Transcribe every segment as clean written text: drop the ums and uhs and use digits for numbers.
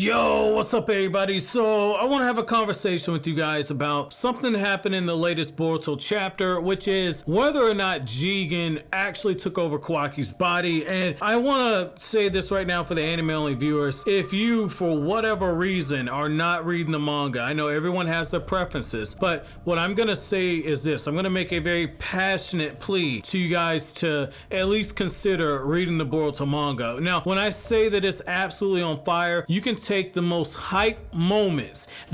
Yo, what's up everybody? So I want to have a conversation with you guys about something that happened in the latest Boruto chapter, which is whether or not Jigen actually took over Kawaki's body. And I want to say this right now for the anime only viewers. If you, for whatever reason, are not reading the manga, I know everyone has their preferences, but what I'm going to say is this. I'm going to make a very passionate plea to you guys to at least consider reading the Boruto manga. Now, when I say that it's absolutely on fire, you can take the most hype moments, from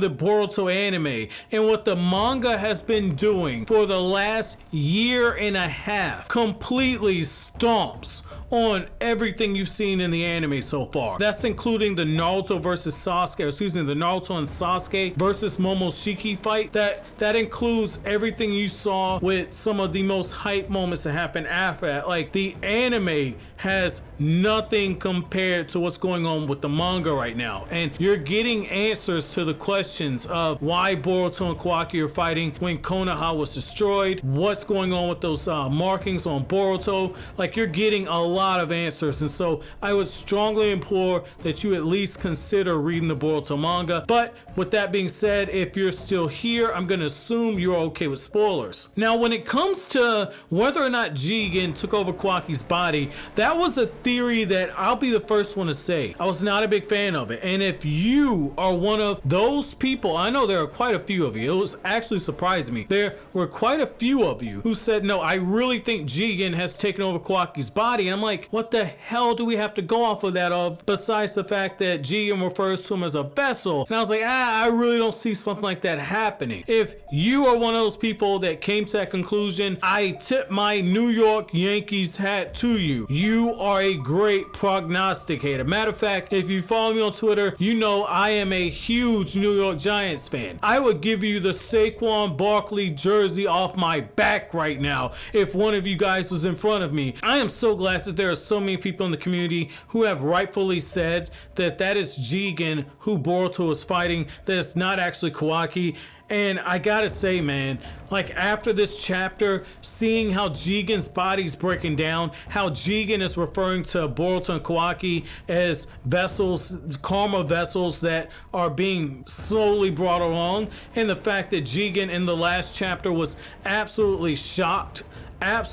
the Boruto anime and what the manga has been doing for the last year and a half, completely stomps on everything you've seen in the anime so far. That's including the Naruto versus Sasuke, or excuse me, the Naruto and Sasuke versus Momoshiki fight. That includes everything you saw with some of the most hype moments that happened after that. Like, the anime has nothing compared to what's going on with the manga right now. And you're getting answers to the questions of why Boruto and Kawaki are fighting when Konoha was destroyed, what's going on with those markings on Boruto. Like, you're getting a lot of answers. And so I would strongly implore that you at least consider reading the Boruto manga. But with that being said, if you're still here, I'm going to assume you're okay with spoilers. Now, when it comes to whether or not Jigen took over Kawaki's body, that was a theory that I'll be the first one to say I was not a big fan of it. And if you are one of those people, I know there are quite a few of you, it was actually surprising me, there were quite a few of you who said, no, I really think Jigen has taken over Kawaki's body. And I'm like, what the hell do we have to go off of that of, besides the fact that Jigen refers to him as a vessel? And I was like, I really don't see something like that happening. If you are one of those people that came to that conclusion, I tip my New York Yankees hat to you. You are a great prognosticator. Matter of fact, if you follow me on Twitter, you know I am a huge New York Giants fan. I would give you the Saquon Barkley jersey off my back right now if one of you guys was in front of me. I am so glad that there are so many people in the community who have rightfully said that that is Jigen who Boruto is fighting, that it's not actually Kawaki. And I gotta say, man, like, after this chapter, seeing how Jigen's body's breaking down, how Jigen is referring to Boruto and Kawaki as vessels, karma vessels that are being slowly brought along, and the fact that Jigen in the last chapter was absolutely shocked that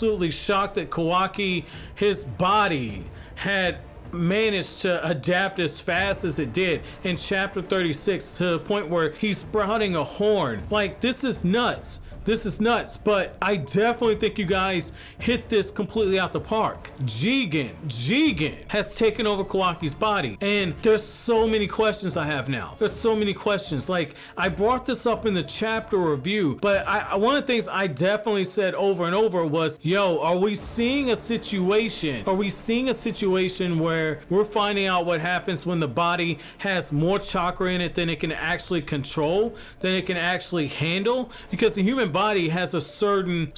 Kawaki, his body, had managed to adapt as fast as it did in chapter 36 to the point where he's sprouting a horn. Like, this is nuts. This is nuts, but I definitely think you guys hit this completely out the park. Jigen has taken over Kawaki's body, and there's so many questions I have now. There's so many questions. Like, I brought this up in the chapter review, but one of the things I definitely said over and over was, yo, are we seeing a situation where we're finding out what happens when the body has more chakra in it than it can actually control, than it can actually handle? Because the human body has a certain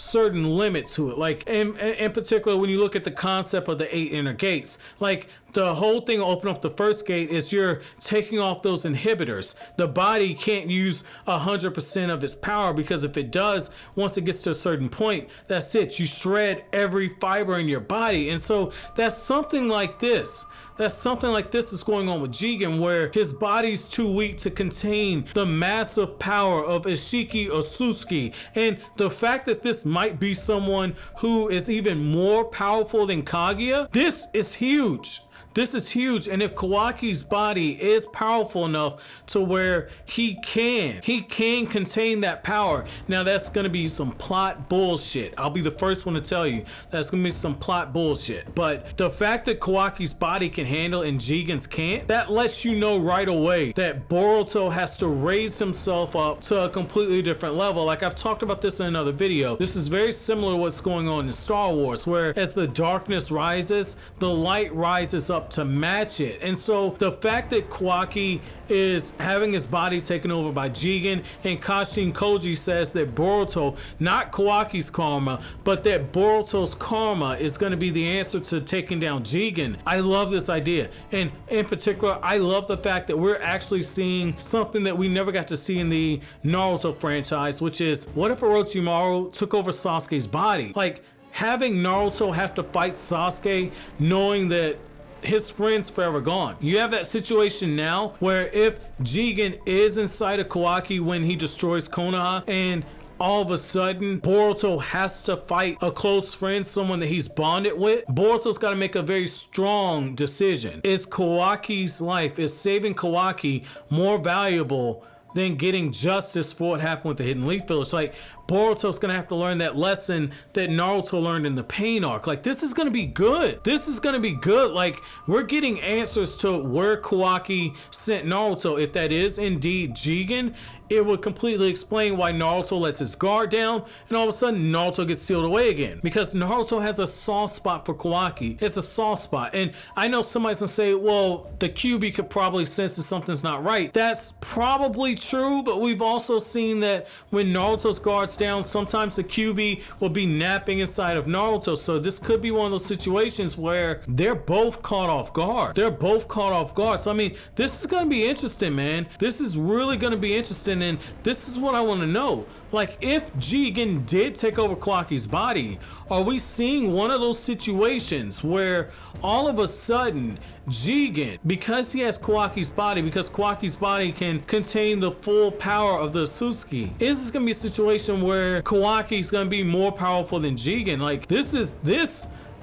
limit to it. Like, in particular, when you look at the concept of the 8 inner gates, like, the whole thing open up the first gate is you're taking off those inhibitors. The body can't use 100% of its power, because if it does, once it gets to a certain point, that's it. You shred every fiber in your body. And so that's something like this. Is going on with Jigen, where his body's too weak to contain the massive power of Ishiki or Sasuke. And the fact that this might be someone who is even more powerful than Kaguya, this is huge. This is huge. And if Kawaki's body is powerful enough to where he can contain that power, now that's going to be some plot bullshit. I'll be the first one to tell you that's going to be some plot bullshit. But the fact that Kawaki's body can handle and Jigen's can't, that lets you know right away that Boruto has to raise himself up to a completely different level. Like, I've talked about this in another video. This is very similar to what's going on in Star Wars, where as the darkness rises, the light rises up to match it. And so the fact that Kawaki is having his body taken over by Jigen, and Kashin Koji says that Boruto, not Kawaki's karma, but that Boruto's karma is going to be the answer to taking down Jigen. I love this idea. And in particular, I love the fact that we're actually seeing something that we never got to see in the Naruto franchise, which is, what if Orochimaru took over Sasuke's body? Like, having Naruto have to fight Sasuke, knowing that his friend's forever gone. You have that situation now where if Jigen is inside of Kawaki when he destroys Konoha, and all of a sudden Boruto has to fight a close friend, someone that he's bonded with, Boruto's got to make a very strong decision. Is Kawaki's life, is saving Kawaki more valuable than getting justice for what happened with the Hidden Leaf Village? Like, Boruto's gonna have to learn that lesson that Naruto learned in the Pain arc. Like, this is gonna be good. This is gonna be good. Like, we're getting answers to where Kawaki sent Naruto. If that is indeed Jigen, it would completely explain why Naruto lets his guard down and all of a sudden Naruto gets sealed away again. Because Naruto has a soft spot for Kawaki. It's a soft spot. And I know somebody's gonna say, well, the QB could probably sense that something's not right. That's probably true, but we've also seen that when Naruto's guard's down, sometimes the QB will be napping inside of Naruto. So this could be one of those situations where they're both caught off guard. They're both caught off guard. So I mean, this is gonna be interesting, man. This is really gonna be interesting, and this is what I want to know. Like, if Jigen did take over Kawaki's body, are we seeing one of those situations where all of a sudden Jigen, because he has Kawaki's body, because Kawaki's body can contain the full power of the Sasuke, is this gonna be a situation where Kawaki's gonna be more powerful than Jigen? Like,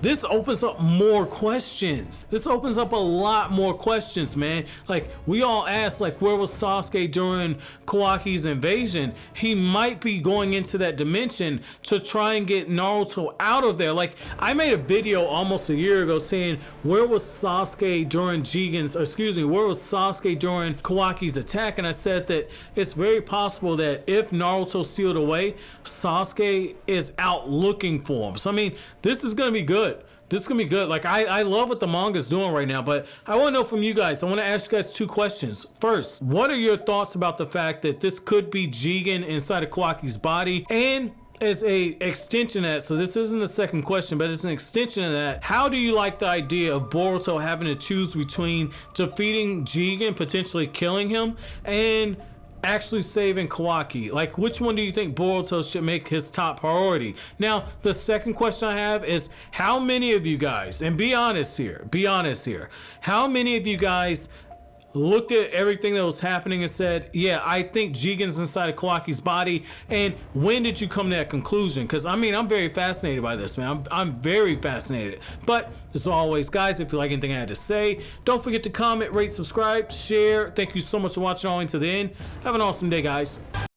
this opens up more questions. This opens up a lot more questions, man. Like, we all asked, like, where was Sasuke during Kawaki's invasion? He might be going into that dimension to try and get Naruto out of there. Like, I made a video almost a year ago saying, where was Sasuke during where was Sasuke during Kawaki's attack? And I said that it's very possible that if Naruto sealed away, Sasuke is out looking for him. So, I mean, this is gonna be good. This is gonna be good. Like, I love what the manga's doing right now, but I want to know from you guys. I want to ask you guys two questions. First, what are your thoughts about the fact that this could be Jigen inside of Kawaki's body? And as a extension of that, so this isn't the second question, but it's an extension of that, how do you like the idea of Boruto having to choose between defeating Jigen, potentially killing him, and actually saving Kawaki? Like, which one do you think Boruto should make his top priority? Now, the second question I have is, how many of you guys, and be honest here, how many of you guys looked at everything that was happening and said, yeah, I think Jigen's inside of Kawaki's body? And when did you come to that conclusion? Because I mean, I'm very fascinated by this, man. I'm very fascinated. But as always, guys, if you like anything I had to say, don't forget to comment, rate, subscribe, share. Thank you so much for watching all the way to the end. Have an awesome day, guys.